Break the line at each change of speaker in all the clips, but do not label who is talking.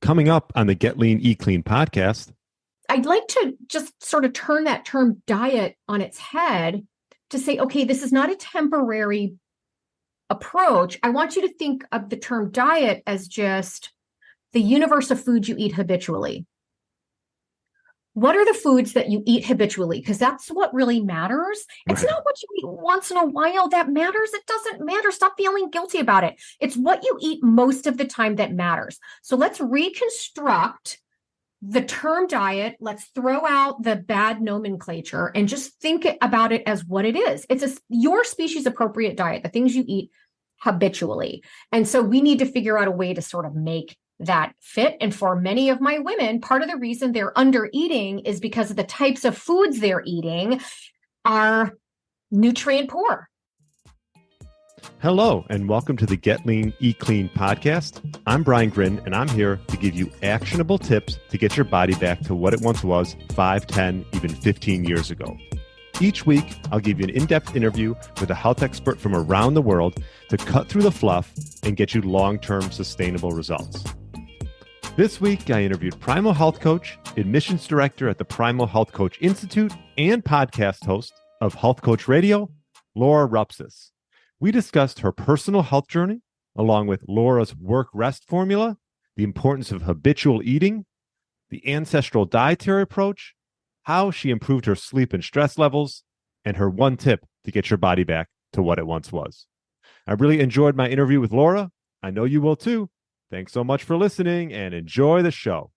Coming up on the Get Lean, Eat Clean podcast.
I'd like to just sort of turn that term diet on its head to say, okay, this is not a temporary approach. I want you to think of the term diet as just the universe of foods you eat habitually. What are the foods that you eat habitually? Because that's what really matters. It's not what you eat once in a while that matters. It doesn't matter. Stop feeling guilty about it. It's what you eat most of the time that matters. So let's reconstruct the term diet. Let's throw out the bad nomenclature and just think about it as what it is. It's your species appropriate diet, the things you eat habitually. And so we need to figure out a way to sort of make that fit. And for many of my women, part of the reason they're under eating is because of the types of foods they're eating are nutrient poor.
Hello, and welcome to the Get Lean, Eat Clean podcast. I'm Brian Grin, and I'm here to give you actionable tips to get your body back to what it once was 5, 10, even 15 years ago. Each week, I'll give you an in-depth interview with a health expert from around the world to cut through the fluff and get you long-term sustainable results. This week, I interviewed Primal Health Coach, admissions director at the Primal Health Coach Institute, and podcast host of Health Coach Radio, Laura Rupsis. We discussed her personal health journey, along with Laura's work-rest formula, the importance of habitual eating, the ancestral dietary approach, how she improved her sleep and stress levels, and her one tip to get your body back to what it once was. I really enjoyed my interview with Laura. I know you will too. Thanks so much for listening and enjoy the show.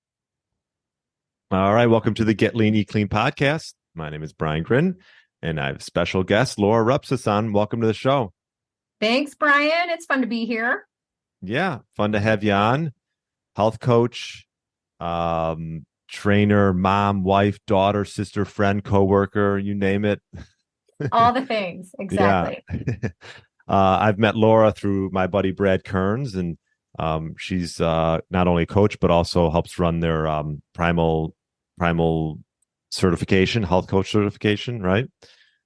All right, welcome to the Get Lean, Eat Clean podcast. My name is Brian Grin, and I have special guest Laura Rupsis on. Welcome to the show.
Thanks, Brian. It's fun to be here.
Yeah, fun to have you on. Health coach, trainer, mom, wife, daughter, sister, friend, coworker, you name it.
All the things, exactly.
Yeah. I've met Laura through my buddy Brad Kearns, and she's not only a coach, but also helps run their Primal certification, health coach certification, right?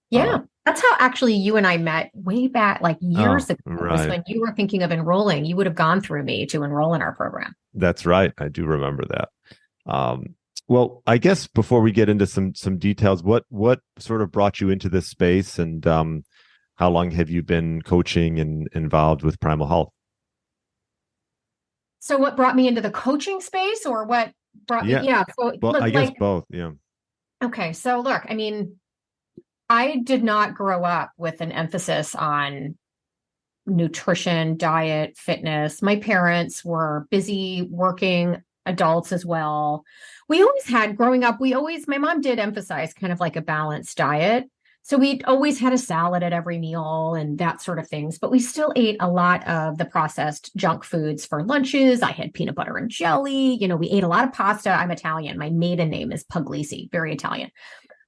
Yeah, that's how actually you and I met way back like years ago.
Right.
Was when you were thinking of enrolling. You would have gone through me to enroll in our program.
That's right. I do remember that. Well, I guess before we get into some details, what sort of brought you into this space, and how long have you been coaching and involved with Primal Health?
So what brought me into the coaching space, or what brought me? Yeah. So
well,
look,
I guess both. Yeah.
Okay. So look, I mean, I did not grow up with an emphasis on nutrition, diet, fitness. My parents were busy working adults as well. We always had, growing up, my mom did emphasize kind of like a balanced diet. So we always had a salad at every meal and that sort of things, but we still ate a lot of the processed junk foods for lunches. I had peanut butter and jelly. We ate a lot of pasta. I'm Italian. My maiden name is Puglisi, very Italian.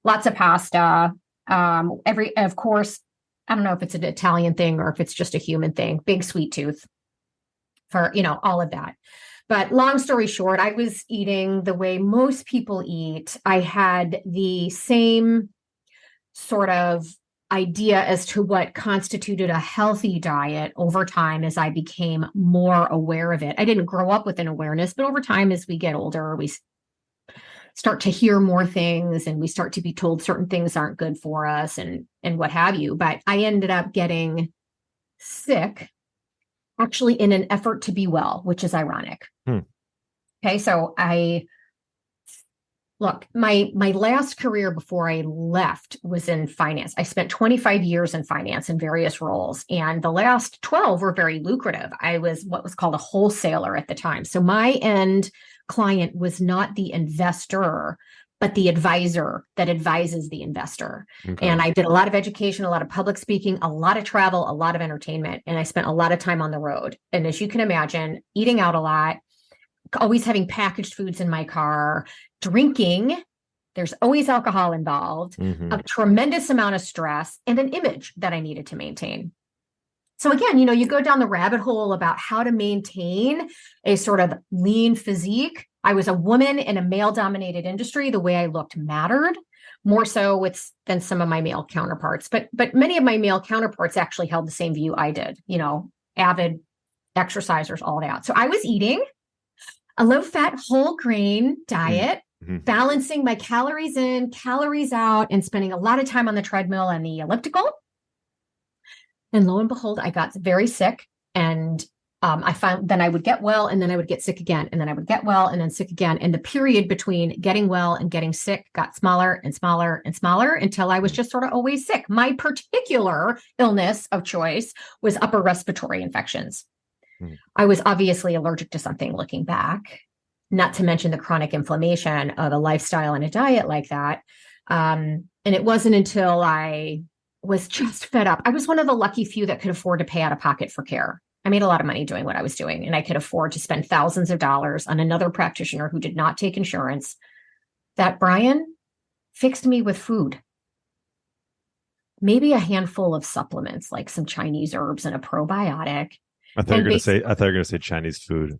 Lots of pasta. Of course, I don't know if it's an Italian thing or if it's just a human thing, big sweet tooth for, all of that. But long story short, I was eating the way most people eat. I had the same sort of idea as to what constituted a healthy diet over time as I became more aware of it. I didn't grow up with an awareness, but over time, as we get older, we start to hear more things and we start to be told certain things aren't good for us and what have you. But I ended up getting sick actually in an effort to be well, which is ironic. Okay. So my last career before I left was in finance. I spent 25 years in finance in various roles, and the last 12 were very lucrative. I was what was called a wholesaler at the time. So my end client was not the investor, but the advisor that advises the investor. Okay. And I did a lot of education, a lot of public speaking, a lot of travel, a lot of entertainment, and I spent a lot of time on the road. And as you can imagine, eating out a lot, always having packaged foods in my car, drinking, there's always alcohol involved, a tremendous amount of stress, and an image that I needed to maintain. So again, you go down the rabbit hole about how to maintain a sort of lean physique. I was a woman in a male-dominated industry. The way I looked mattered more so than some of my male counterparts. But many of my male counterparts actually held the same view I did, avid exercisers, all that. So I was eating. a low fat whole grain
Mm.
diet,
Mm-hmm.
balancing my calories in, calories out, and spending a lot of time on the treadmill and the elliptical. And lo and behold, I got very sick, and I found then I would get well, and then I would get sick again, and then I would get well, and then sick again. And the period between getting well and getting sick got smaller and smaller and smaller until I was just sort of always sick. My particular illness of choice was upper respiratory infections. I was obviously allergic to something looking back, not to mention the chronic inflammation of a lifestyle and a diet like that. And it wasn't until I was just fed up. I was one of the lucky few that could afford to pay out of pocket for care. I made a lot of money doing what I was doing, and I could afford to spend thousands of dollars on another practitioner who did not take insurance. That Brian fixed me with food. Maybe a handful of supplements, like some Chinese herbs and a probiotic.
I thought you were going to say Chinese food.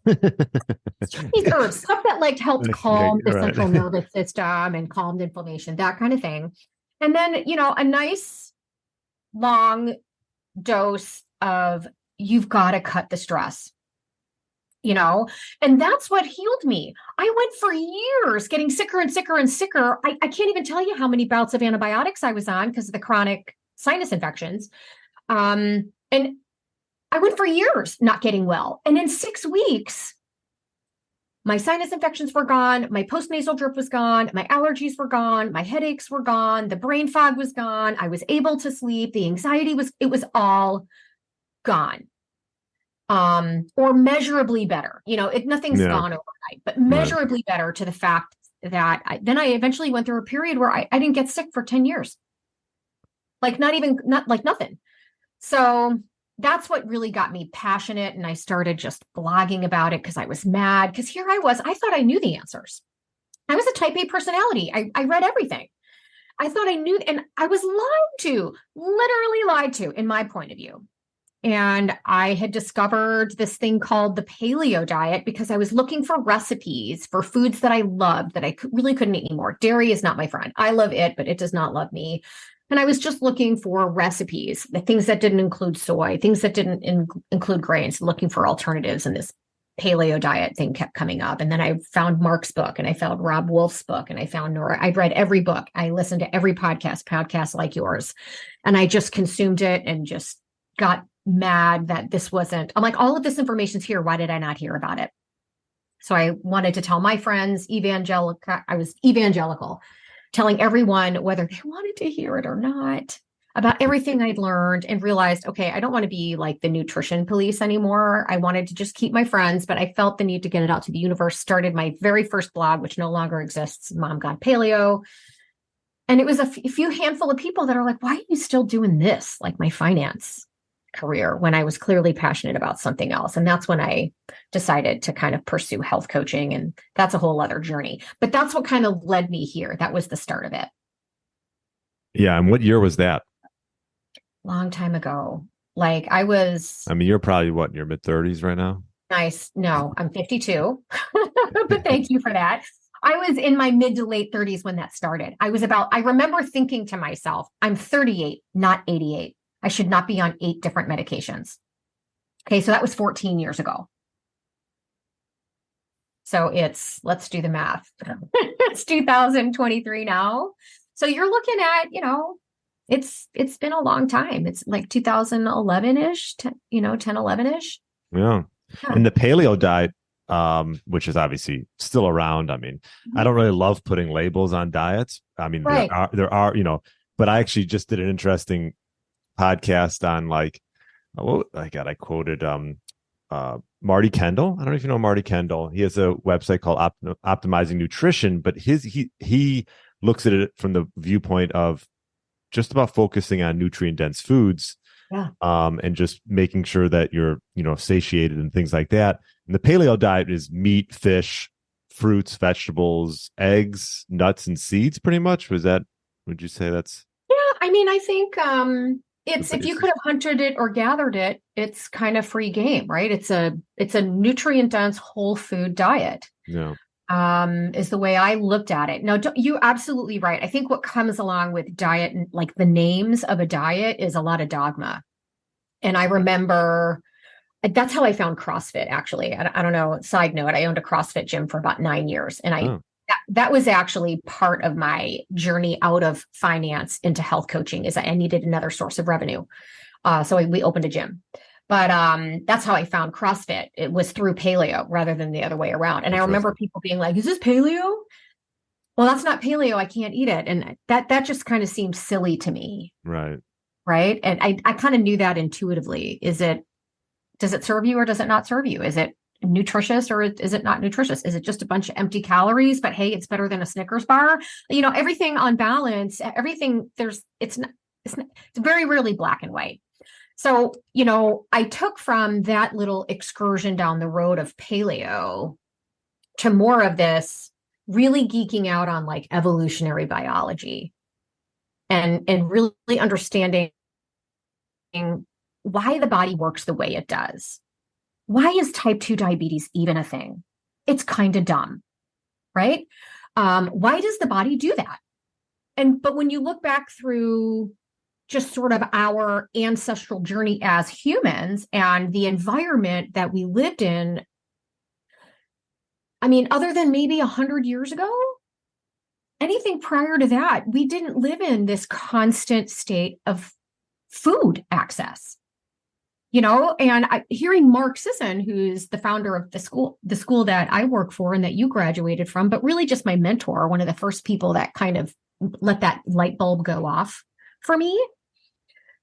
Chinese herbs, stuff that like helped calm the central nervous system and calmed inflammation, that kind of thing. And then, a nice long dose of you've got to cut the stress, and that's what healed me. I went for years getting sicker and sicker and sicker. I can't even tell you how many bouts of antibiotics I was on because of the chronic sinus infections. And I went for years not getting well. And in 6 weeks, my sinus infections were gone. My postnasal drip was gone. My allergies were gone. My headaches were gone. The brain fog was gone. I was able to sleep. The anxiety it was all gone. Or measurably better. Nothing's gone overnight, but measurably better to the fact that I eventually went through a period where I didn't get sick for 10 years. Not like nothing. So that's what really got me passionate. And I started just blogging about it because I was mad. Because here I was, I thought I knew the answers. I was a type A personality. I read everything. I thought I knew, and I was literally lied to in my point of view. And I had discovered this thing called the Paleo diet because I was looking for recipes for foods that I loved that I really couldn't eat anymore. Dairy is not my friend. I love it, but it does not love me. And I was just looking for recipes, the things that didn't include soy, things that didn't include grains, looking for alternatives. And this paleo diet thing kept coming up. And then I found Mark's book, and I found Rob Wolf's book, and I found Nora. I'd read every book. I listened to every podcast like yours. And I just consumed it and just got mad that this wasn't, I'm like, all of this information's here. Why did I not hear about it? So I wanted to tell my friends, I was evangelical, telling everyone, whether they wanted to hear it or not, about everything I'd learned, and realized, okay, I don't want to be like the nutrition police anymore. I wanted to just keep my friends, but I felt the need to get it out to the universe. Started my very first blog, which no longer exists, Mom Got Paleo. And it was a few handful of people that are like, why are you still doing this? Like my finance career, when I was clearly passionate about something else. And that's when I decided to kind of pursue health coaching. And that's a whole other journey. But that's what kind of led me here. That was the start of it.
Yeah. And what year was that?
Long time ago.
You're probably in your mid-30s right now?
Nice. No, I'm 52. But thank you for that. I was in my mid to late 30s when that started. I remember thinking to myself, I'm 38, not 88. I should not be on 8 different medications. Okay, so that was 14 years ago. So let's do the math. It's 2023 now. So you're looking at, it's been a long time. It's like 2011-ish, 10, 11-ish.
Yeah. And the paleo diet, which is obviously still around. I don't really love putting labels on diets. Right. there are, but I actually just did an interesting podcast on I quoted Marty Kendall. I don't know if you know Marty Kendall. He has a website called Optimizing Nutrition, but he looks at it from the viewpoint of just about focusing on nutrient dense foods.
Yeah.
And just making sure that you're, satiated and things like that. And the paleo diet is meat, fish, fruits, vegetables, eggs, nuts, and seeds pretty much. Would you say that's?
Yeah. I think, if you could have hunted it or gathered it, it's kind of free game, right? It's a nutrient dense whole food diet.
Yeah.
Is the way I looked at it. No, you're absolutely right. I think what comes along with diet, like the names of a diet, is a lot of dogma. And I remember That's how I found CrossFit, actually. I don't know. Side note, I owned a CrossFit gym for about 9 years. And
Oh,
that was actually part of my journey out of finance into health coaching, is I needed another source of revenue. So we opened a gym. But that's how I found CrossFit. It was through Paleo rather than the other way around. And I remember
interesting.
people being like, is this Paleo? Well, that's not Paleo. I can't eat it. And that just kind of seemed silly to me.
Right.
Right. And I kind of knew that intuitively. Does it serve you or does it not serve you? Is it nutritious or is it not nutritious? Is it just a bunch of empty calories, but hey, it's better than a Snickers bar? Everything on balance, everything it's very rarely black and white. So, I took from that little excursion down the road of paleo to more of this really geeking out on like evolutionary biology and really understanding why the body works the way it does. Why is type 2 diabetes even a thing? It's kind of dumb, right? Why does the body do that? But when you look back through just sort of our ancestral journey as humans and the environment that we lived in, I mean, other than maybe 100 years ago, anything prior to that, we didn't live in this constant state of food access. And hearing Mark Sisson, who's the founder of the school that I work for and that you graduated from, but really just my mentor, one of the first people that kind of let that light bulb go off for me.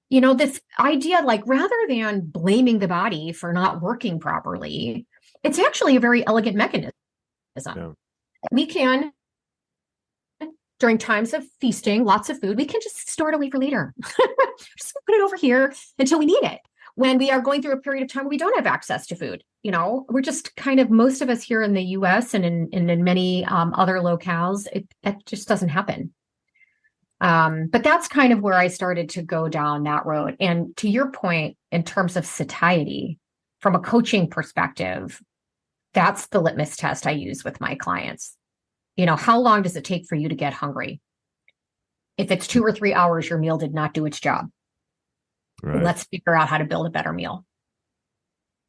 This idea, like, rather than blaming the body for not working properly, it's actually a very elegant mechanism. Yeah. We can, during times of feasting, lots of food, we can just store it away for later. Just put it over here until we need it. When we are going through a period of time where we don't have access to food, we're just kind of, most of us here in the US and in many other locales, it just doesn't happen. But that's kind of where I started to go down that road. And to your point, in terms of satiety, from a coaching perspective, that's the litmus test I use with my clients. How long does it take for you to get hungry? If it's 2 or 3 hours, your meal did not do its job. Right. Let's figure out how to build a better meal.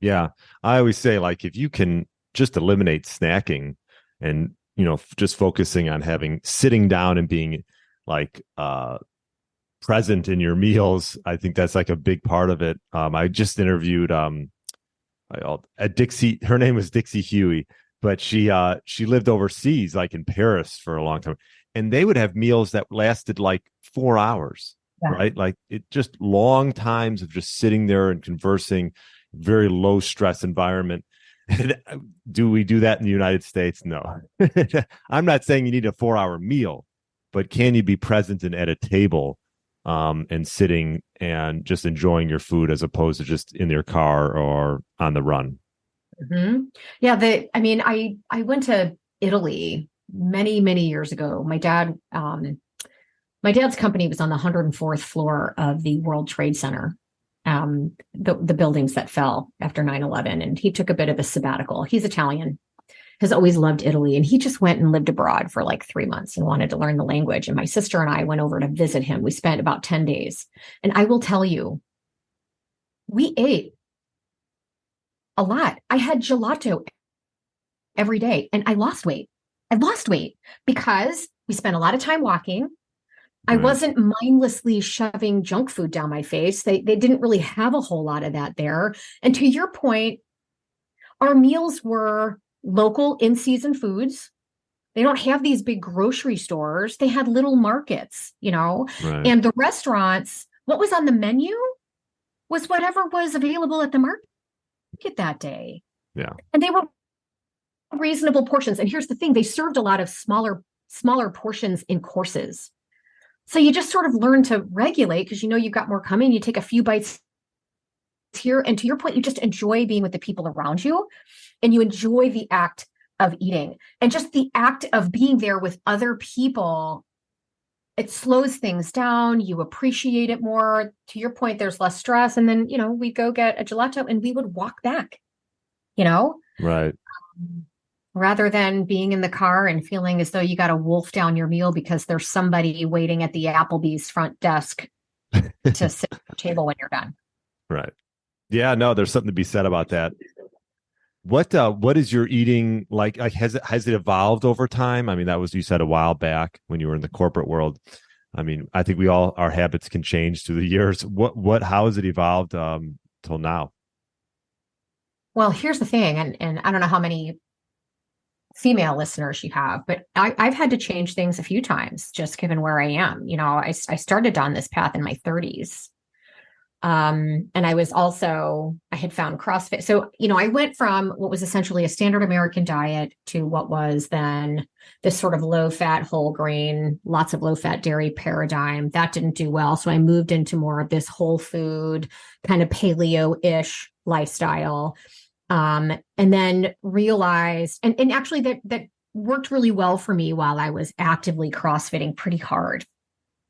Yeah. I always say, like, if you can just eliminate snacking and, just focusing on sitting down and being like present in your meals, I think that's like a big part of it. I just interviewed Dixie. Her name was Dixie Huey, but she lived overseas, like in Paris, for a long time, and they would have meals that lasted like 4 hours. Yeah. Right? Like, it just long times of just sitting there and conversing, very low stress environment. Do we do that in the United States? No. I'm not saying you need a 4-hour meal, but can you be present and at a table and sitting and just enjoying your food as opposed to just in your car or on the run?
Mm-hmm. Yeah. I went to Italy many, many years ago. My dad's company was on the 104th floor of the World Trade Center, the buildings that fell after 9/11. And he took a bit of a sabbatical. He's Italian, has always loved Italy. And he just went and lived abroad for like 3 months and wanted to learn the language. And my sister and I went over to visit him. We spent about 10 days. And I will tell you, we ate a lot. I had gelato every day and I lost weight. Because we spent a lot of time walking. I wasn't mindlessly shoving junk food down my face. They didn't really have a whole lot of that there. And to your point, our meals were local in-season foods. They don't have these big grocery stores. They had little markets, and the restaurants, what was on the menu was whatever was available at the market that day.
Yeah.
And they were reasonable portions. And here's the thing, they served a lot of smaller portions in courses. So you just sort of learn to regulate because you've got more coming. You take a few bites here. And to your point, you just enjoy being with the people around you and you enjoy the act of eating. And just the act of being there with other people, it slows things down. You appreciate it more. To your point, there's less stress. And then, we'd go get a gelato and we would walk back,
Right.
Rather than being in the car and feeling as though you got to wolf down your meal because there's somebody waiting at the Applebee's front desk to sit at the table when you're done.
Right. Yeah, no, there's something to be said about that. What is your eating like? Has it evolved over time? I mean, that was you said a while back when you were in the corporate world. I mean, I think we all our habits can change through the years. What how has it evolved till now?
Well, here's the thing, and I don't know how many female listeners you have, but I've had to change things a few times just given where I am. I started on this path in my 30s. And I had found CrossFit. So, I went from what was essentially a standard American diet to what was then this sort of low fat, whole grain, lots of low fat dairy paradigm. That didn't do well. So I moved into more of this whole food kind of paleo-ish lifestyle. And then realized, and actually that worked really well for me while I was actively CrossFitting pretty hard,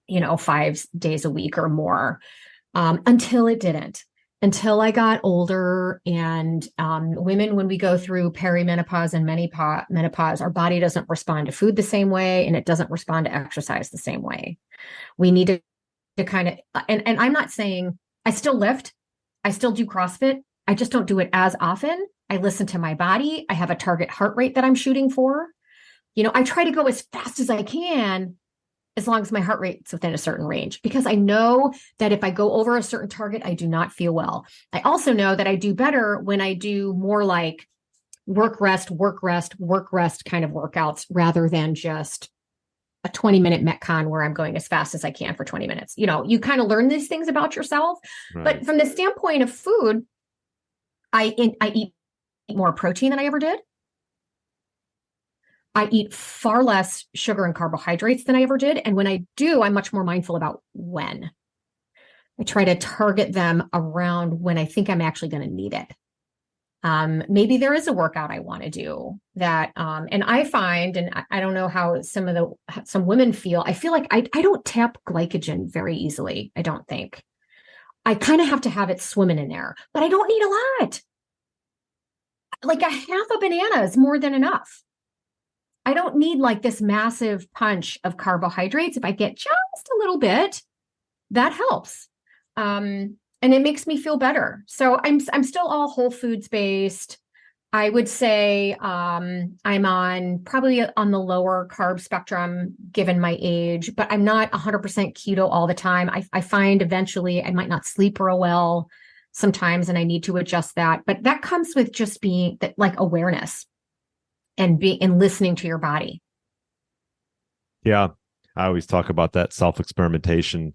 5 days a week or more, until it didn't, until I got older. And women, when we go through perimenopause and menopause, our body doesn't respond to food the same way, and it doesn't respond to exercise the same way. We need to kind of, and I'm not saying I still lift, I still do CrossFit. I just don't do it as often. I listen to my body. I have a target heart rate that I'm shooting for. I try to go as fast as I can, as long as my heart rate's within a certain range, because I know that if I go over a certain target, I do not feel well. I also know that I do better when I do more like work, rest, work, rest, work, rest kind of workouts rather than just a 20-minute Metcon where I'm going as fast as I can for 20 minutes. You kind of learn these things about yourself.
Right.
But from the standpoint of food, I eat more protein than I ever did. I eat far less sugar and carbohydrates than I ever did. And when I do, I'm much more mindful about when. I try to target them around when I think I'm actually going to need it. Maybe there is a workout I want to do that. And I find, and I don't know how some women feel. I feel like I don't tap glycogen very easily. I don't think. I kind of have to have it swimming in there, but I don't need a lot. Like a half a banana is more than enough. I don't need like this massive punch of carbohydrates. If I get just a little bit, that helps. And it makes me feel better. So I'm still all whole foods based. I would say I'm probably on the lower carb spectrum given my age, but I'm not 100% keto all the time. I find eventually I might not sleep real well sometimes, and I need to adjust that. But that comes with just being that, like, awareness and listening to your body.
Yeah, I always talk about that self-experimentation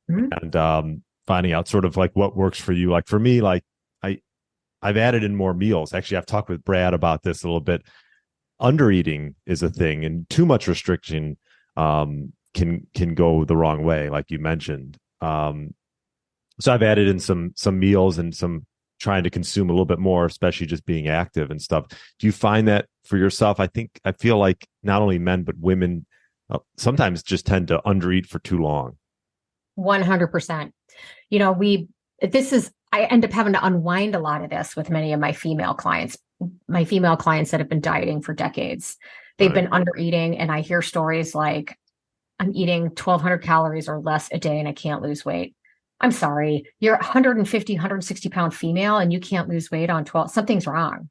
and finding out sort of like what works for you. Like for me, like I've added in more meals. Actually, I've talked with Brad about this a little bit. Undereating is a thing, and too much restriction can go the wrong way, like you mentioned. So I've added in some meals and some trying to consume a little bit more, especially just being active and stuff. Do you find that for yourself? I feel like not only men, but women sometimes just tend to undereat for too long.
100%. I end up having to unwind a lot of this with many of my female clients that have been dieting for decades. They've been undereating, and I hear stories like, I'm eating 1,200 calories or less a day and I can't lose weight. I'm sorry, you're 150, 160 pound female and you can't lose weight on 12, something's wrong.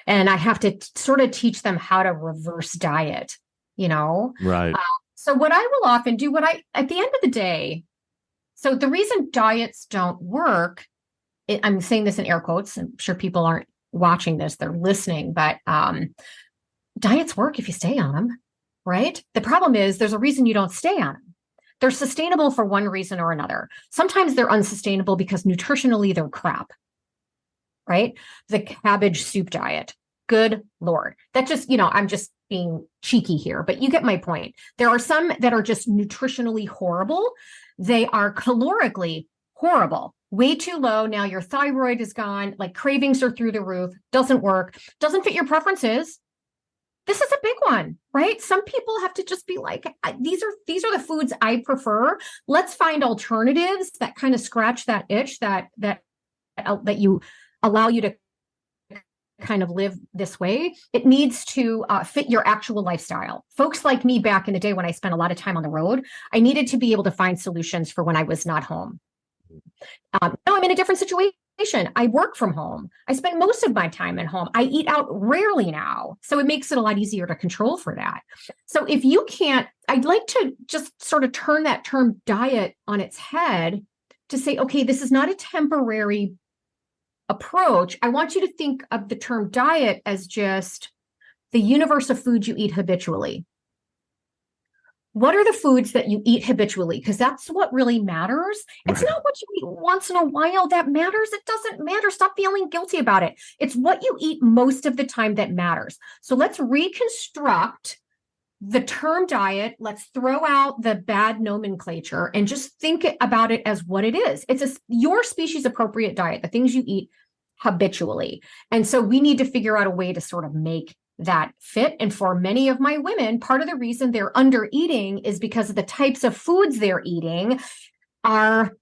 And I have to sort of teach them how to reverse diet,
Right.
So what I will often do, at the end of the day, so the reason diets don't work, I'm saying this in air quotes, I'm sure people aren't watching this, they're listening, but diets work if you stay on them, right? The problem is there's a reason you don't stay on them. They're sustainable for one reason or another. Sometimes they're unsustainable because nutritionally they're crap, right? The cabbage soup diet. Good Lord. That just, I'm just being cheeky here, but you get my point. There are some that are just nutritionally horrible. They are calorically horrible. Way too low. Now your thyroid is gone, like cravings are through the roof, doesn't work, doesn't fit your preferences. This is a big one, right? Some people have to just be like, these are the foods I prefer. Let's find alternatives that kind of scratch that itch that you allow you to kind of live this way. It needs to fit your actual lifestyle. Folks like me back in the day when I spent a lot of time on the road, I needed to be able to find solutions for when I was not home. Now I'm in a different situation. I work from home. I spend most of my time at home. I eat out rarely now. So it makes it a lot easier to control for that. So if you can't, I'd like to just sort of turn that term diet on its head to say, okay, this is not a temporary approach. I want you to think of the term diet as just the universe of foods you eat habitually. What are the foods that you eat habitually? Because that's what really matters. It's not what you eat once in a while that matters. It doesn't matter. Stop feeling guilty about it. It's what you eat most of the time that matters. So let's reconstruct the term diet. Let's throw out the bad nomenclature and just think about it as what it is. It's your species appropriate diet, the things you eat habitually. And so we need to figure out a way to sort of make that fit. And for many of my women, part of the reason they're under eating is because of the types of foods they're eating are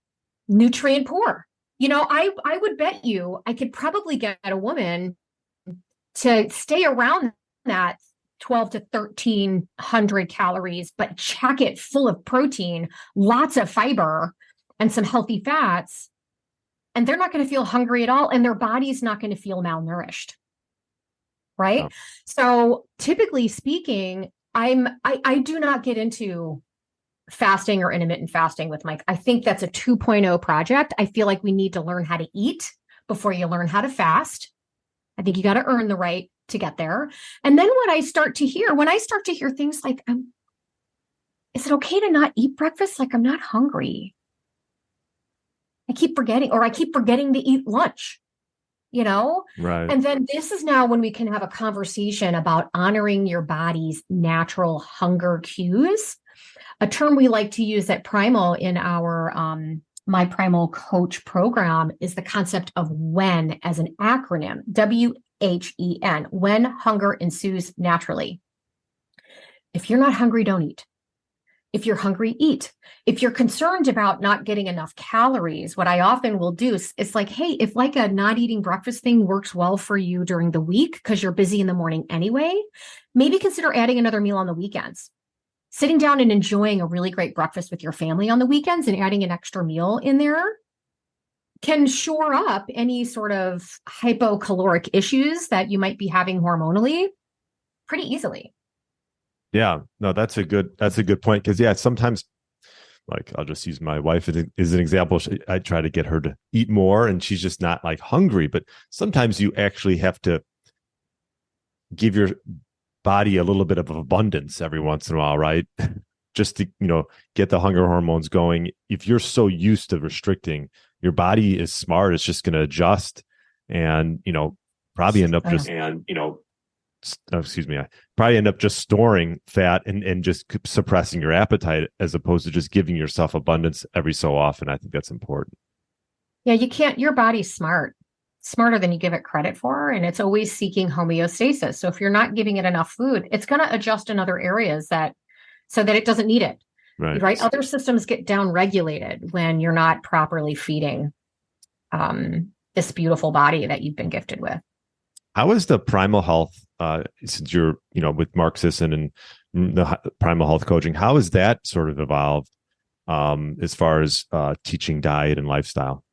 nutrient poor. You know, I would bet you I could probably get a woman to stay around that 12 to 1300 calories, but check it full of protein, lots of fiber, and some healthy fats. And they're not going to feel hungry at all. And their body's not going to feel malnourished. Right. Oh. So typically speaking, I do not get into fasting or intermittent fasting with Mike. I think that's a 2.0 project. I feel like we need to learn how to eat before you learn how to fast. I think you got to earn the right to get there. And then when I start to hear things like, is it okay to not eat breakfast? Like, I'm not hungry. I keep forgetting to eat lunch. You know?
Right.
And then this is now when we can have a conversation about honoring your body's natural hunger cues. A term we like to use at Primal in our My Primal Coach program is the concept of WHEN as an acronym, WHEN, when hunger ensues naturally. If you're not hungry, don't eat. If you're hungry, eat. If you're concerned about not getting enough calories, what I often will do is like, hey, if like a not eating breakfast thing works well for you during the week because you're busy in the morning anyway, maybe consider adding another meal on the weekends. Sitting down and enjoying a really great breakfast with your family on the weekends and adding an extra meal in there can shore up any sort of hypocaloric issues that you might be having hormonally pretty easily.
Yeah, no, that's a good point. Because sometimes, like, I'll just use my wife as an example. I try to get her to eat more and she's just not like hungry, but sometimes you actually have to give your body a little bit of abundance every once in a while, right? Just to, get the hunger hormones going. If you're so used to restricting, your body is smart. It's just going to adjust and, probably end up just storing fat and just suppressing your appetite as opposed to just giving yourself abundance every so often. I think that's important.
Yeah, your body's smarter than you give it credit for. And it's always seeking homeostasis. So if you're not giving it enough food, it's going to adjust in other areas so that it doesn't need it. Right. Other systems get down regulated when you're not properly feeding this beautiful body that you've been gifted with.
How is the Primal Health, since you're, with Mark Sisson and the Primal Health Coaching, how has that sort of evolved as far as teaching diet and lifestyle?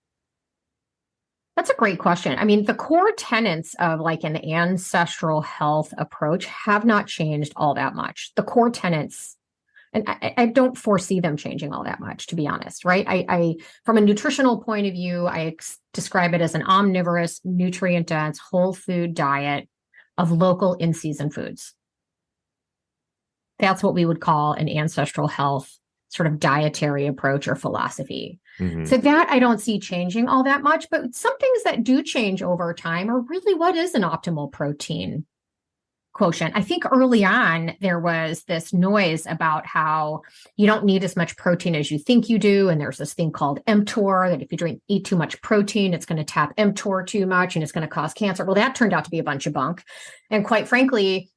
That's a great question. I mean, the core tenets of like an ancestral health approach have not changed all that much. The core tenets, and I don't foresee them changing all that much, to be honest, right? I from a nutritional point of view, I describe it as an omnivorous, nutrient-dense, whole food diet of local in-season foods. That's what we would call an ancestral health sort of dietary approach or philosophy. Mm-hmm. So that I don't see changing all that much, but some things that do change over time are really what is an optimal protein quotient. I think early on, there was this noise about how you don't need as much protein as you think you do. And there's this thing called mTOR, that if you eat too much protein, it's going to tap mTOR too much and it's going to cause cancer. Well, that turned out to be a bunch of bunk. And quite frankly,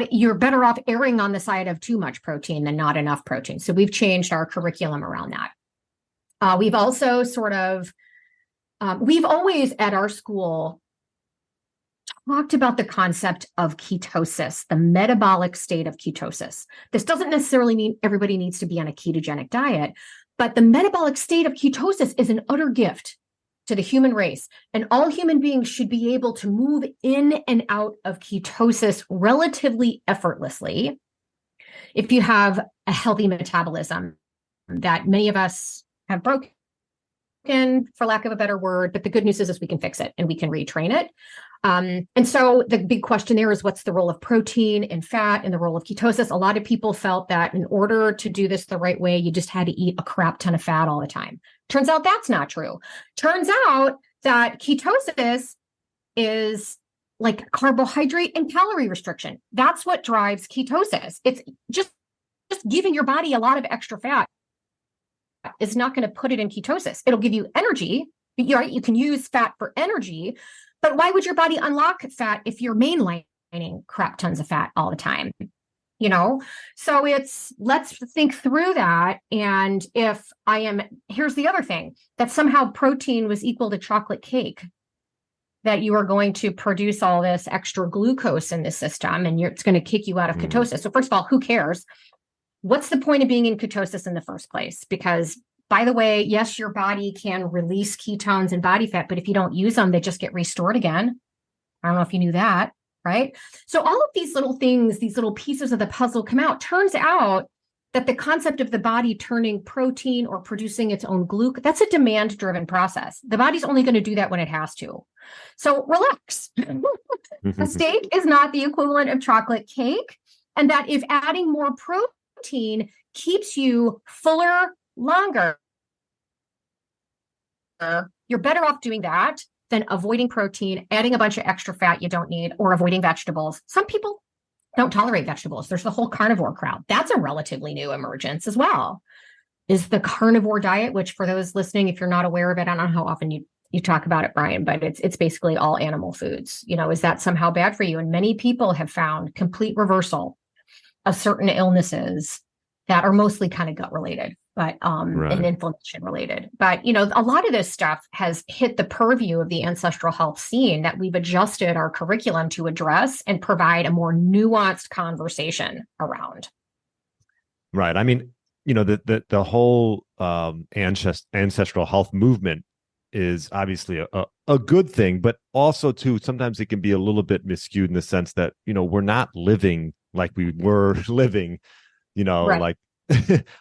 you're better off erring on the side of too much protein than not enough protein. So we've changed our curriculum around that. We've also we've always at our school talked about the concept of ketosis, the metabolic state of ketosis. This doesn't necessarily mean everybody needs to be on a ketogenic diet, but the metabolic state of ketosis is an utter gift to the human race. And all human beings should be able to move in and out of ketosis relatively effortlessly if you have a healthy metabolism that many of us have broken, for lack of a better word. But the good news is we can fix it and we can retrain it. And so the big question there is, what's the role of protein and fat and the role of ketosis? A lot of people felt that in order to do this the right way, you just had to eat a crap ton of fat all the time. Turns out that's not true. Turns out that ketosis is like carbohydrate and calorie restriction. That's what drives ketosis. It's just giving your body a lot of extra fat is not going to put it in ketosis. It'll give you energy. You can use fat for energy, but why would your body unlock fat if you're mainlining crap tons of fat all the time? So let's think through that. And here's the other thing, that somehow protein was equal to chocolate cake, that you are going to produce all this extra glucose in the system and it's going to kick you out of ketosis. So first of all, who cares? What's the point of being in ketosis in the first place? Because, by the way, yes, your body can release ketones and body fat, but if you don't use them, they just get restored again. I don't know if you knew that, right? So all of these little things, these little pieces of the puzzle come out. Turns out that the concept of the body turning protein or producing its own glucose, that's a demand-driven process. The body's only going to do that when it has to. So relax. A steak is not the equivalent of chocolate cake. And that if adding more protein keeps you fuller longer, you're better off doing that than avoiding protein, adding a bunch of extra fat you don't need, or avoiding vegetables. Some people don't tolerate vegetables. There's the whole carnivore crowd. That's a relatively new emergence as well, is the carnivore diet, which for those listening, if you're not aware of it, I don't know how often you talk about it, Brian, but it's basically all animal foods. Is that somehow bad for you? And many people have found complete reversal of certain illnesses that are mostly kind of gut related, but and inflammation related. But a lot of this stuff has hit the purview of the ancestral health scene that we've adjusted our curriculum to address and provide a more nuanced conversation around.
Right. I mean, the whole ancestral health movement is obviously a good thing, but also too sometimes it can be a little bit miscued in the sense that we're not living like we were living like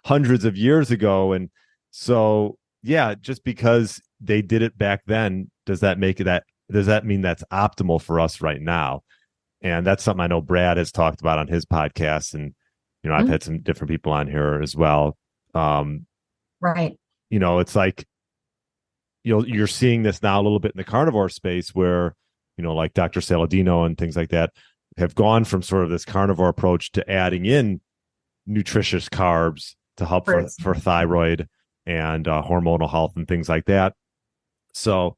hundreds of years ago. And so, yeah, just because they did it back then, does that mean that's optimal for us right now? And that's something I know Brad has talked about on his podcast. And, I've had some different people on here as well.
Right.
It's like, you're seeing this now a little bit in the carnivore space where, like Dr. Saladino and things like that have gone from sort of this carnivore approach to adding in nutritious carbs to help for thyroid and hormonal health and things like that. So,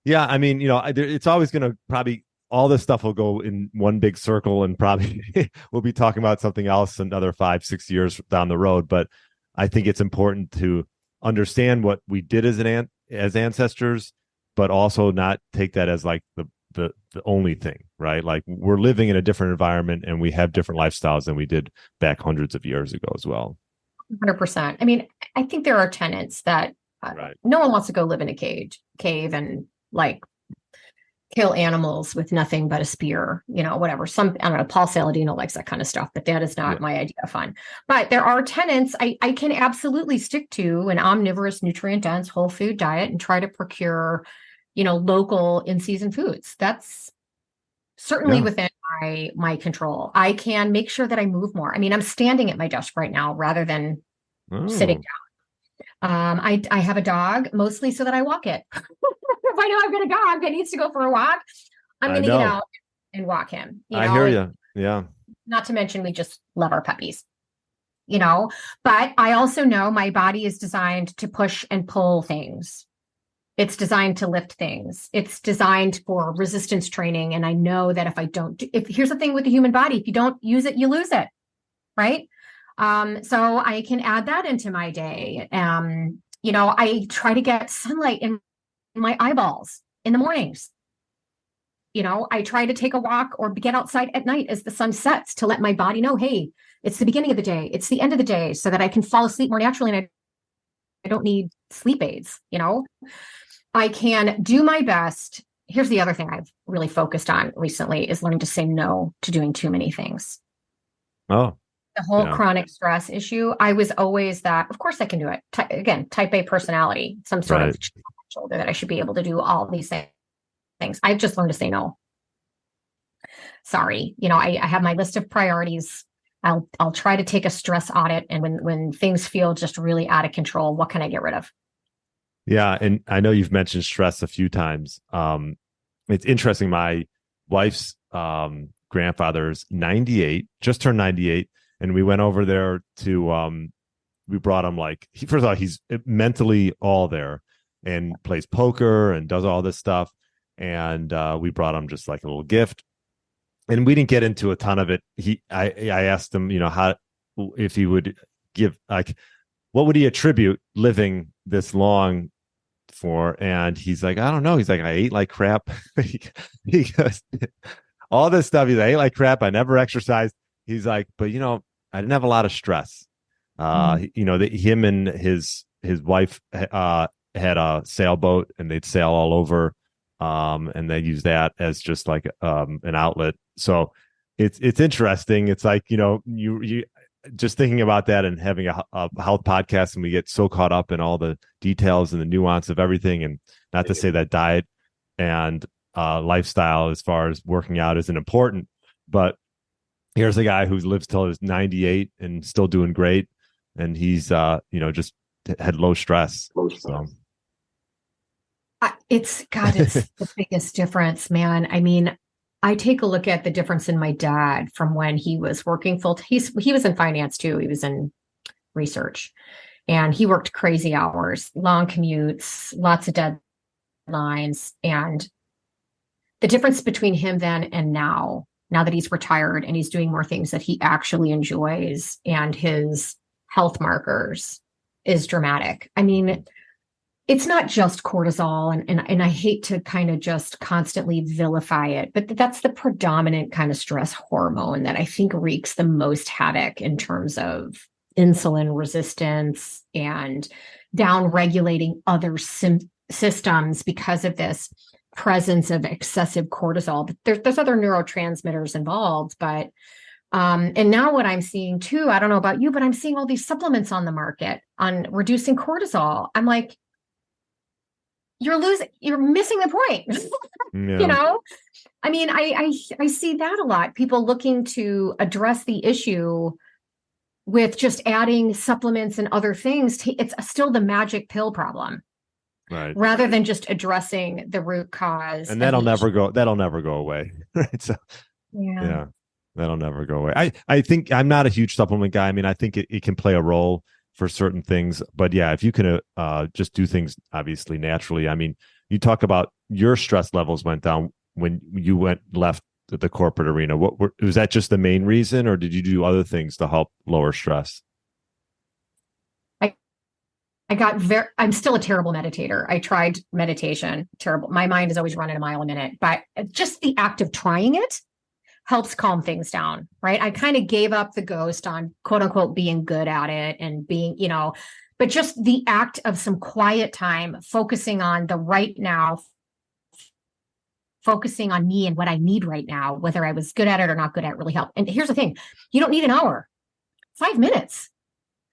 yeah, I mean, it's always going to probably, all this stuff will go in one big circle and probably we'll be talking about something else another 5-6 years down the road. But I think it's important to understand what we did as ancestors, but also not take that as like the only thing, right? Like we're living in a different environment and we have different lifestyles than we did back hundreds of years ago as well.
100%. I mean, I think there are tenets that no one wants to go live in a cave and like kill animals with nothing but a spear, whatever. I don't know, Paul Saladino likes that kind of stuff, but that is not my idea of fun. But there are tenets I can absolutely stick to an omnivorous, nutrient-dense, whole food diet and try to procure, local in-season foods. That's certainly within my control. I can make sure that I move more. I mean, I'm standing at my desk right now rather than sitting down. I have a dog mostly so that I walk it. If I know I've got a dog that needs to go for a walk, I'm going to get out and walk him.
I hear you. Yeah.
Not to mention we just love our puppies, but I also know my body is designed to push and pull things. It's designed to lift things. It's designed for resistance training. And I know that here's the thing with the human body, if you don't use it, you lose it. Right. So I can add that into my day. I try to get sunlight in my eyeballs in the mornings. I try to take a walk or get outside at night as the sun sets to let my body know, hey, it's the beginning of the day. It's the end of the day, so that I can fall asleep more naturally and I don't need sleep aids, I can do my best. Here's the other thing I've really focused on recently is learning to say no to doing too many things.
Oh,
The whole
yeah.
chronic stress issue. I was always that, of course I can do it. Again, type A personality, some sort
Right.
of shoulder that I should be able to do all these things. I've just learned to say no. Sorry. I have my list of priorities. I'll try to take a stress audit. And when things feel just really out of control, what can I get rid of?
Yeah. And I know you've mentioned stress a few times. It's interesting. My wife's grandfather's 98, just turned 98. And we went over there to, we brought him first of all, he's mentally all there and plays poker and does all this stuff. And we brought him just like a little gift. And we didn't get into a ton of it. I asked him, if he would give, what would he attribute living this long for? And he's like, I don't know. He's like, I ate like crap. He goes, all this stuff. He's like, I ate like crap. I never exercised. He's like, but I didn't have a lot of stress. Him and his wife had a sailboat, and they'd sail all over, and they use that as just like an outlet. So it's interesting. It's like you just thinking about that and having a health podcast, and we get so caught up in all the details and the nuance of everything. And not to say that diet and lifestyle as far as working out isn't important, but here's a guy who lives till he's 98 and still doing great, and he's just had low stress. So.
It's the biggest difference, man. I mean, I take a look at the difference in my dad from when he was working he was in finance too. He was in research, and he worked crazy hours, long commutes, lots of deadlines. And the difference between him then and now that he's retired and he's doing more things that he actually enjoys, and his health markers is dramatic. I mean, it's not just cortisol, and I hate to kind of just constantly vilify it, but that's the predominant kind of stress hormone that I think wreaks the most havoc in terms of insulin resistance and down regulating other systems because of this presence of excessive cortisol. But there's other neurotransmitters involved, but and now what I'm seeing too, I don't know about you, but I'm seeing all these supplements on the market on reducing cortisol. I'm like, you're missing the point.
Yeah.
I mean, I see that a lot. People looking to address the issue with just adding supplements and other things. It's still the magic pill problem,
Right?
Rather than just addressing the root cause.
And that'll never go away. Right. So yeah, that'll never go away. I think I'm not a huge supplement guy. I mean, I think it can play a role for certain things, but yeah, if you can just do things obviously naturally. I mean, you talk about your stress levels went down when you left the corporate arena. Was that just the main reason, or did you do other things to help lower stress?
I'm still a terrible meditator. I tried meditation, terrible. My mind is always running a mile a minute, but just the act of trying it helps calm things down, right? I kind of gave up the ghost on quote unquote being good at it and being, but just the act of some quiet time, focusing on the right now, focusing on me and what I need right now, whether I was good at it or not good at it, really helped. And here's the thing, you don't need an hour, 5 minutes.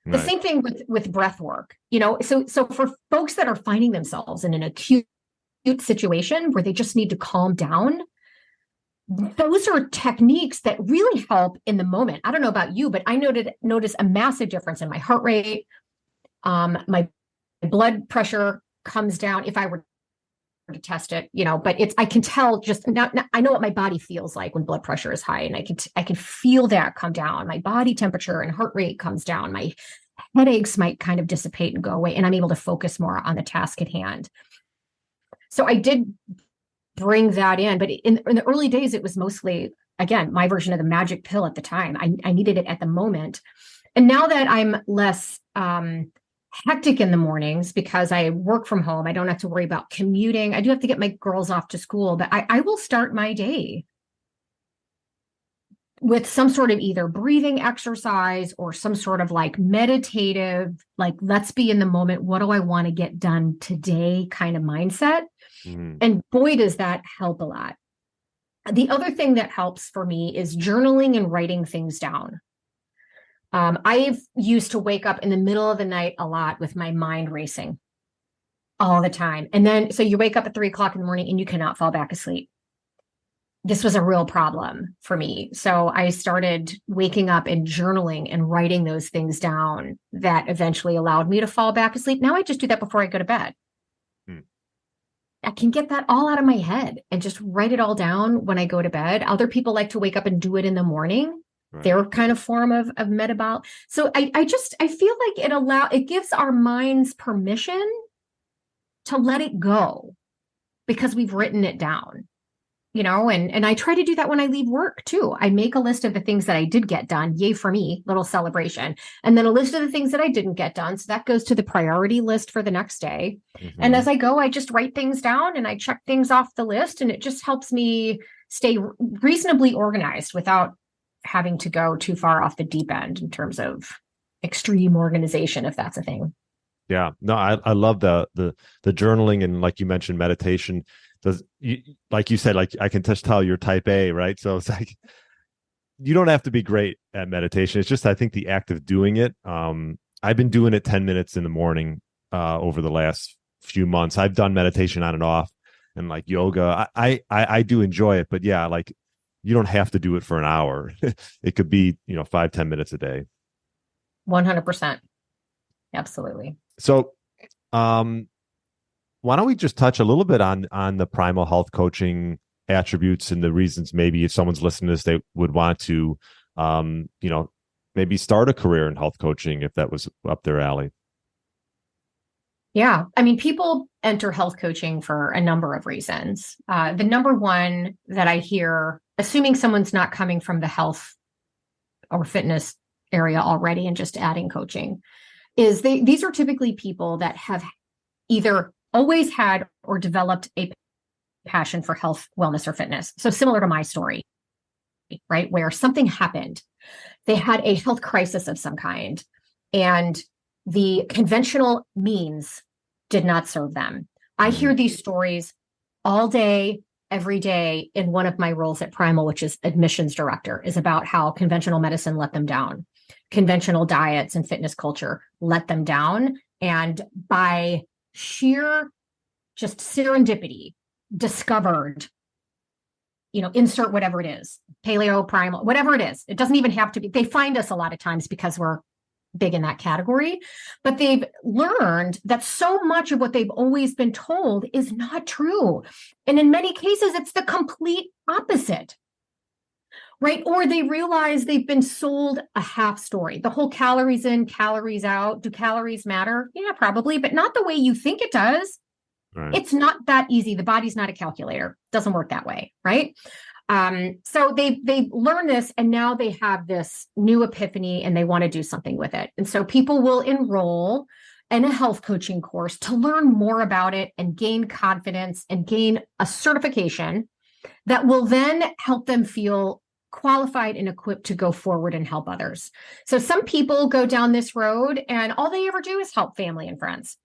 The same thing with breath work, so for folks that are finding themselves in an acute situation where they just need to calm down, those are techniques that really help in the moment. I don't know about you, but I noticed a massive difference in my heart rate. My blood pressure comes down if I were to test it, but I can tell just now, I know what my body feels like when blood pressure is high, and I can feel that come down. My body temperature and heart rate comes down. My headaches might kind of dissipate and go away, and I'm able to focus more on the task at hand. So I did bring that in, but in the early days, it was mostly, again, my version of the magic pill at the time. I needed it at the moment. And now that I'm less hectic in the mornings because I work from home, I don't have to worry about commuting. I do have to get my girls off to school, but I will start my day with some sort of either breathing exercise or some sort of like meditative, like, let's be in the moment. What do I want to get done today kind of mindset? And boy, does that help a lot. The other thing that helps for me is journaling and writing things down. I've used to wake up in the middle of the night a lot with my mind racing all the time. And then, so you wake up at 3:00 in the morning and you cannot fall back asleep. This was a real problem for me. So I started waking up and journaling and writing those things down that eventually allowed me to fall back asleep. Now I just do that before I go to bed. I can get that all out of my head and just write it all down when I go to bed. Other people like to wake up and do it in the morning. Right. Their kind of form of metabolic. So I feel like it gives our minds permission to let it go because we've written it down. And I try to do that when I leave work too. I make a list of the things that I did get done. Yay for me, little celebration. And then a list of the things that I didn't get done. So that goes to the priority list for the next day. And as I go, I just write things down and I check things off the list. And it just helps me stay reasonably organized without having to go too far off the deep end in terms of extreme organization, if that's a thing.
Yeah, no, I love the journaling and, like you mentioned, meditation. Like you said, like I can just tell you're type A, right? So it's like you don't have to be great at meditation. It's just, I think, the act of doing it. I've been doing it 10 minutes in the morning over the last few months. I've done meditation on and off, and like yoga. I do enjoy it, but yeah, like you don't have to do it for an hour. It could be 5-10 minutes a day.
100%, absolutely.
So, why don't we just touch a little bit on the Primal Health Coaching attributes and the reasons maybe if someone's listening to this, they would want to, maybe start a career in health coaching if that was up their alley.
Yeah. I mean, people enter health coaching for a number of reasons. The number one that I hear, assuming someone's not coming from the health or fitness area already and just adding coaching, is these are typically people that have either always had or developed a passion for health, wellness, or fitness. So similar to my story, right? Where something happened. They had a health crisis of some kind, and the conventional means did not serve them. I hear these stories all day, every day in one of my roles at Primal, which is admissions director, is about how conventional medicine let them down. Conventional diets and fitness culture let them down. And by sheer just serendipity, discovered, insert whatever it is, paleo, primal, whatever it is. It doesn't even have to be. They find us a lot of times because we're big in that category, but they've learned that so much of what they've always been told is not true. And in many cases, it's the complete opposite. Right? Or they realize they've been sold a half story. The whole calories in, calories out. Do calories matter? Yeah, probably, but not the way you think it does. Right. It's not that easy. The body's not a calculator. Doesn't work that way, right? So they learn this, and now they have this new epiphany and they want to do something with it. And so people will enroll in a health coaching course to learn more about it and gain confidence and gain a certification that will then help them feel qualified and equipped to go forward and help others. So some people go down this road and all they ever do is help family and friends.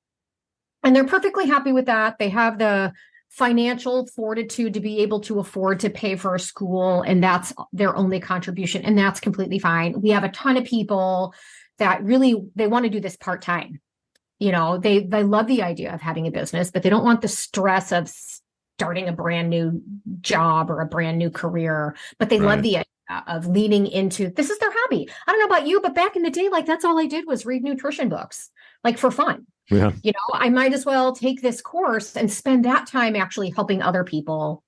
And they're perfectly happy with that. They have the financial fortitude to be able to afford to pay for a school, and that's their only contribution. And that's completely fine. We have a ton of people that really, they want to do this part-time. They love the idea of having a business, but they don't want the stress of starting a brand new job or a brand new career, but they love the idea of leaning into, this is their hobby. I don't know about you, but back in the day, like that's all I did was read nutrition books, like for fun. Yeah. I might as well take this course and spend that time actually helping other people.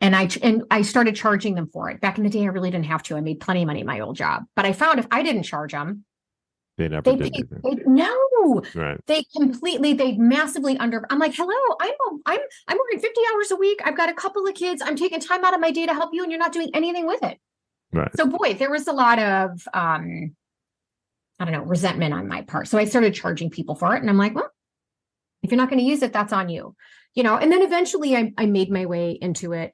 And I started charging them for it. Back in the day, I really didn't have to. I made plenty of money in my old job, but I found if I didn't charge them,
they never did.
No,
right.
They massively I'm like, hello, I'm working 50 hours a week. I've got a couple of kids. I'm taking time out of my day to help you, and you're not doing anything with it.
Right.
So boy, there was a lot of, resentment on my part. So I started charging people for it, and I'm like, well, if you're not going to use it, that's on you. And then eventually I made my way into it.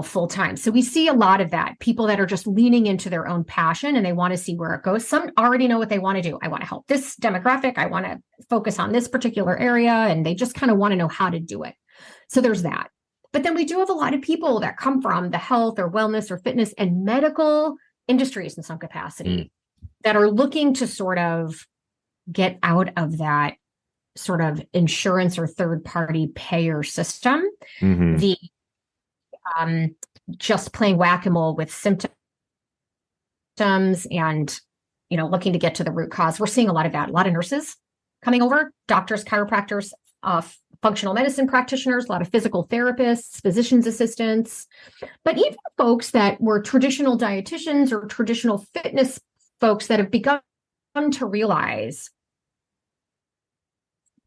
full time. So we see a lot of that, people that are just leaning into their own passion and they want to see where it goes. Some already know what they want to do. I want to help this demographic. I want to focus on this particular area, and they just kind of want to know how to do it. So there's that. But then we do have a lot of people that come from the health or wellness or fitness and medical industries in some capacity that are looking to sort of get out of that sort of insurance or third-party payer system. The just playing whack-a-mole with symptoms and, looking to get to the root cause. We're seeing a lot of that. A lot of nurses coming over, doctors, chiropractors, functional medicine practitioners, a lot of physical therapists, physician's assistants, but even folks that were traditional dietitians or traditional fitness folks that have begun to realize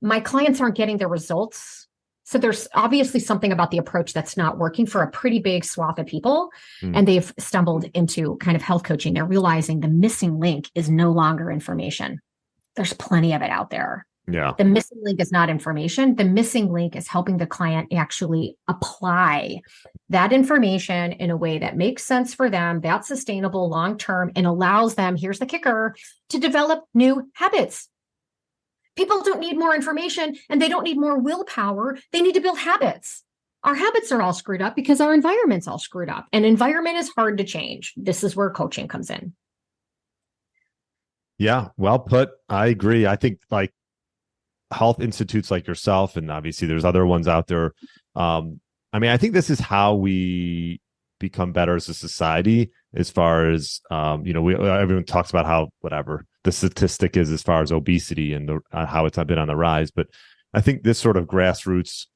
my clients aren't getting the results. So there's obviously something about the approach that's not working for a pretty big swath of people. And they've stumbled into kind of health coaching. They're realizing the missing link is no longer information. There's plenty of it out there.
Yeah.
The missing link is not information. The missing link is helping the client actually apply that information in a way that makes sense for them, that's sustainable long-term, and allows them, here's the kicker, to develop new habits. People don't need more information and they don't need more willpower. They need to build habits. Our habits are all screwed up because our environment's all screwed up. And environment is hard to change. This is where coaching comes in.
Yeah, well put. I agree. I think like health institutes like yourself, and obviously there's other ones out there. I think this is how we become better as a society, as far as, everyone talks about how, whatever the statistic is as far as obesity and how it's been on the rise. But I think this sort of grassroots,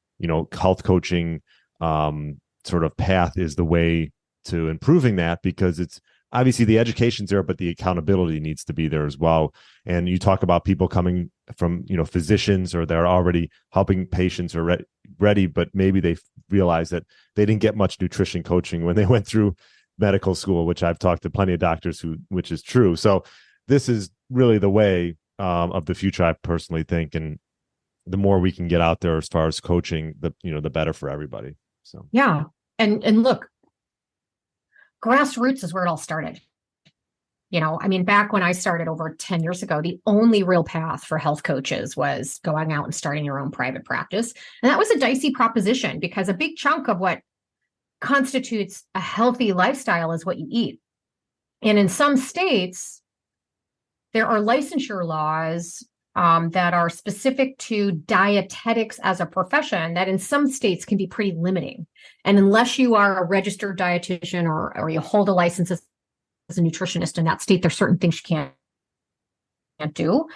health coaching sort of path is the way to improving that, because it's obviously the education's there, but the accountability needs to be there as well. And you talk about people coming from, physicians, or they're already helping patients or ready, but maybe they realize that they didn't get much nutrition coaching when they went through medical school, which I've talked to plenty of doctors which is true. So this is really the way of the future, I personally think. And the more we can get out there as far as coaching, the better for everybody. So,
yeah. And look, grassroots is where it all started. Back when I started over 10 years ago, the only real path for health coaches was going out and starting your own private practice. And that was a dicey proposition, because a big chunk of what constitutes a healthy lifestyle is what you eat. And in some states, there are licensure laws that are specific to dietetics as a profession that in some states can be pretty limiting. And unless you are a registered dietitian or you hold a license as a nutritionist in that state, there's certain things you can't do.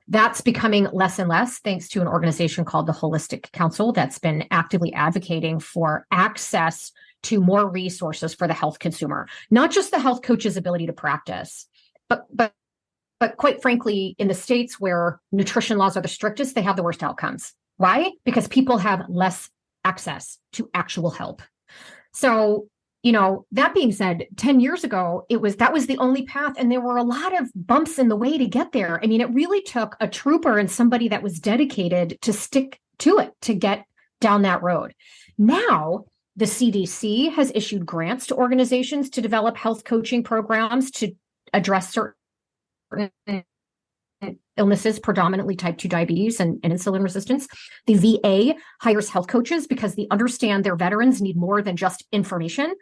That's becoming less and less, thanks to an organization called the Holistic Council that's been actively advocating for access to more resources for the health consumer, not just the health coach's ability to practice, but quite frankly, in the states where nutrition laws are the strictest, they have the worst outcomes. Why? Because people have less access to actual help. So, that being said, 10 years ago, that was the only path. And there were a lot of bumps in the way to get there. It really took a trooper and somebody that was dedicated to stick to it, to get down that road. Now, the CDC has issued grants to organizations to develop health coaching programs to address certain illnesses, predominantly type 2 diabetes and insulin resistance. The VA hires health coaches because they understand their veterans need more than just information.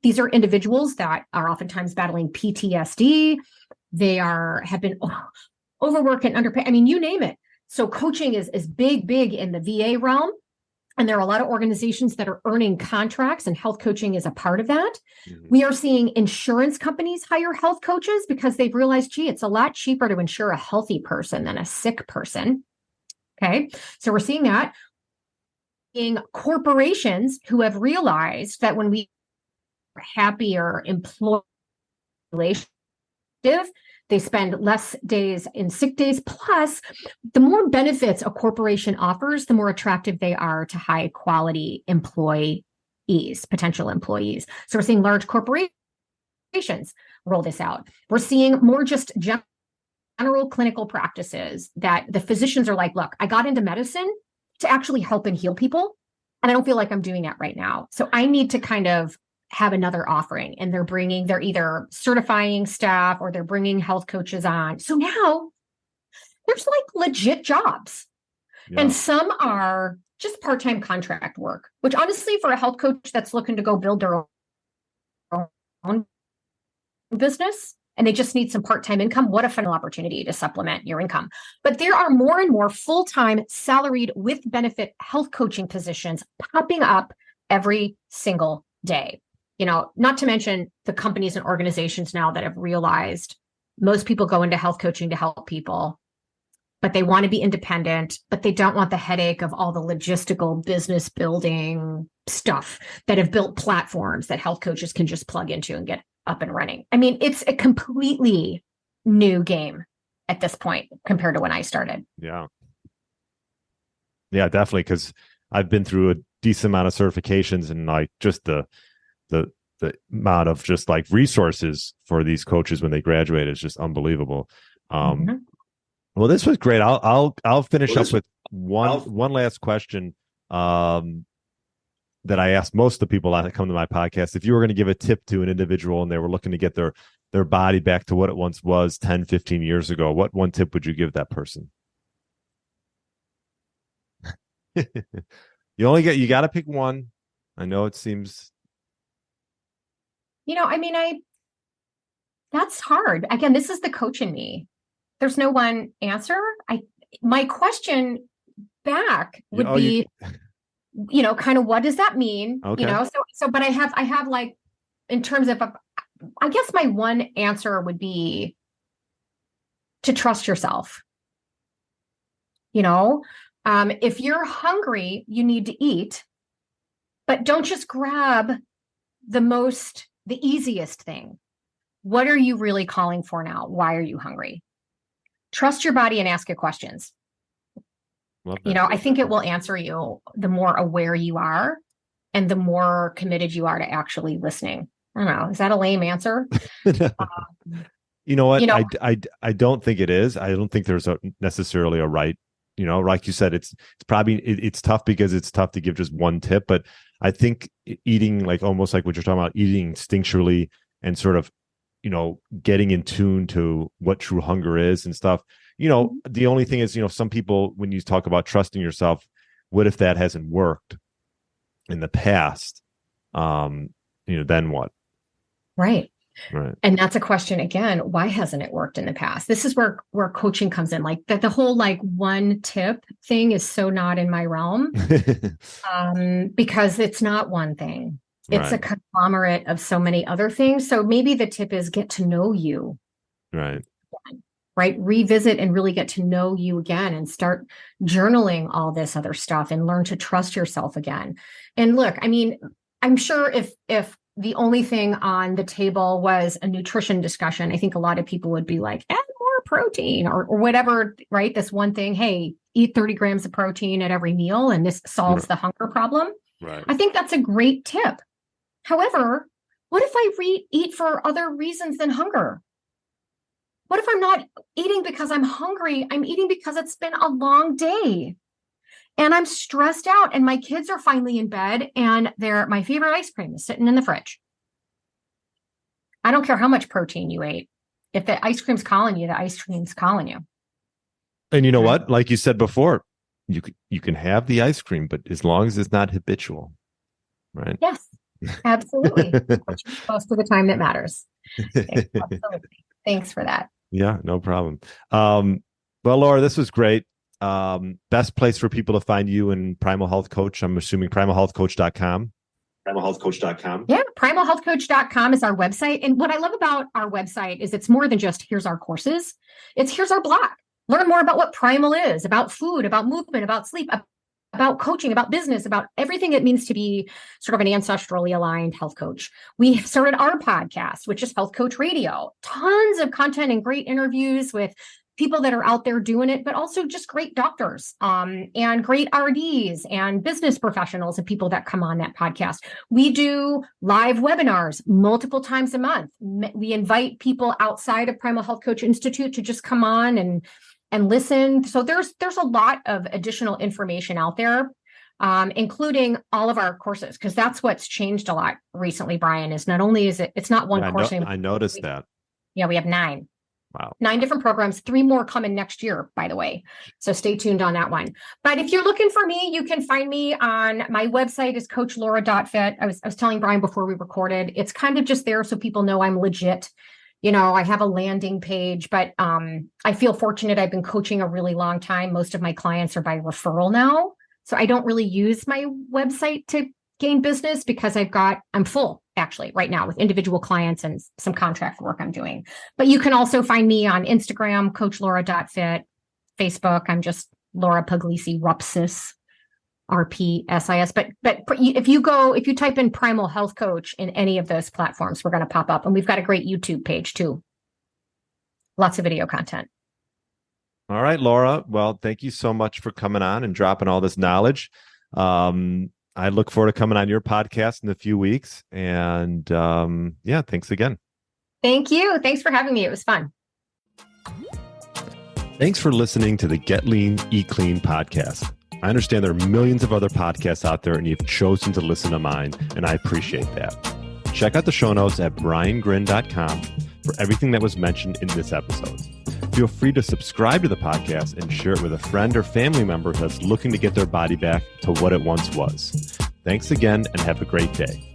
These are individuals that are oftentimes battling PTSD. They have been overworked and underpaid. You name it. So coaching is big in the VA realm. And there are a lot of organizations that are earning contracts, and health coaching is a part of that. Mm-hmm. We are seeing insurance companies hire health coaches because they've realized, it's a lot cheaper to insure a healthy person than a sick person. Okay. So we're seeing that. Seeing corporations who have realized that when we are happier employee relationship, they spend less days in sick days. Plus, the more benefits a corporation offers, the more attractive they are to high quality potential employees. So we're seeing large corporations roll this out. We're seeing more just general clinical practices that the physicians are like, look, I got into medicine to actually help and heal people. And I don't feel like I'm doing that right now. So I need to kind of have another offering, and they're either certifying staff or they're bringing health coaches on. So now there's like legit jobs. Yeah. And some are just part-time contract work, which honestly, for a health coach that's looking to go build their own business and they just need some part-time income, what a phenomenal opportunity to supplement your income. But there are more and more full-time salaried with benefit health coaching positions popping up every single day. Not to mention the companies and organizations now that have realized most people go into health coaching to help people, but they want to be independent, but they don't want the headache of all the logistical business building stuff that have built platforms that health coaches can just plug into and get up and running. I mean, it's a completely new game at this point compared to when I started.
Yeah. Yeah, definitely. Because I've been through a decent amount of certifications, and like just the amount of just like resources for these coaches when they graduate is just unbelievable. Well, this was great. I'll finish up with one last question that I ask most of the people that come to my podcast. If you were going to give a tip to an individual and they were looking to get their body back to what it once was 10, 15 years ago, what one tip would you give that person? You got to pick one. I know it seems.
That's hard. Again, this is the coach in me. There's no one answer. My question back would be, kind of what does that mean? Okay. But I have like, in terms of, I guess my one answer would be to trust yourself. If you're hungry, you need to eat, but don't just grab the easiest thing. What are you really calling for now? Why are you hungry? Trust your body and ask it questions. I think it will answer you the more aware you are and the more committed you are to actually listening. I don't know. Is that a lame answer?
You know what? I don't think it is. I don't think there's necessarily a right, like you said, it's probably, it's tough because it's tough to give just one tip, but I think eating, like almost like what you're talking about, eating instinctually and sort of, getting in tune to what true hunger is and stuff. The only thing is, some people, when you talk about trusting yourself, what if that hasn't worked in the past? Then what?
Right. And that's a question again, why hasn't it worked in the past? This is where coaching comes in. Like the whole like one tip thing is so not in my realm because it's not one thing. It's a conglomerate of so many other things. So maybe the tip is get to know you. Right. Revisit and really get to know you again and start journaling all this other stuff and learn to trust yourself again. And look, I mean, I'm sure if the only thing on the table was a nutrition discussion, I think a lot of people would be like, add more protein or whatever, right? This one thing, hey, eat 30 grams of protein at every meal and this solves the hunger problem.
Right.
I think that's a great tip. However, what if I eat for other reasons than hunger? What if I'm not eating because I'm hungry? I'm eating because it's been a long day and I'm stressed out and my kids are finally in bed and my favorite ice cream is sitting in the fridge. I don't care how much protein you ate. If the ice cream's calling you, the ice cream's calling you.
And you know what? Like you said before, you can have the ice cream, but as long as it's not habitual, right?
Yes. Absolutely. Most of the time it matters. Absolutely. Thanks for that.
Yeah, no problem. Well, Laura, this was great. Best place for people to find you and Primal Health Coach, I'm assuming primalhealthcoach.com.
Primalhealthcoach.com.
Yeah, primalhealthcoach.com is our website. And what I love about our website is it's more than just here's our courses. It's here's our blog. Learn more about what Primal is, about food, about movement, about sleep, about coaching, about business, about everything it means to be sort of an ancestrally aligned health coach. We started our podcast, which is Health Coach Radio. Tons of content and great interviews with people that are out there doing it, but also just great doctors and great RDs and business professionals and people that come on that podcast. We do live webinars multiple times a month. We invite people outside of Primal Health Coach Institute to just come on and listen. So there's a lot of additional information out there. including all of our courses, because that's what's changed a lot recently, Brian, is not only is it's not one course anymore.
I noticed that.
Yeah, we have 9.
Wow.
9 different programs, 3 more coming next year, by the way. So stay tuned on that one. But if you're looking for me, you can find me on my website is coachlaura.fit. I was telling Brian before we recorded, it's kind of just there so people know I'm legit. You know, I have a landing page, but I feel fortunate. I've been coaching a really long time. Most of my clients are by referral now. So I don't really use my website to gain business because I'm full actually right now with individual clients and some contract work I'm doing. But you can also find me on Instagram, coachlaura.fit, Facebook. I'm just Laura Puglisi Rupsis, RPSIS. But if you type in Primal Health Coach in any of those platforms, we're going to pop up. And we've got a great YouTube page too. Lots of video content.
All right, Laura. Well, thank you so much for coming on and dropping all this knowledge. I look forward to coming on your podcast in a few weeks. And thanks again.
Thank you. Thanks for having me. It was fun.
Thanks for listening to the Get Lean, Eat Clean podcast. I understand there are millions of other podcasts out there and you've chosen to listen to mine, and I appreciate that. Check out the show notes at briangrin.com for everything that was mentioned in this episode. Feel free to subscribe to the podcast and share it with a friend or family member that's looking to get their body back to what it once was. Thanks again and have a great day.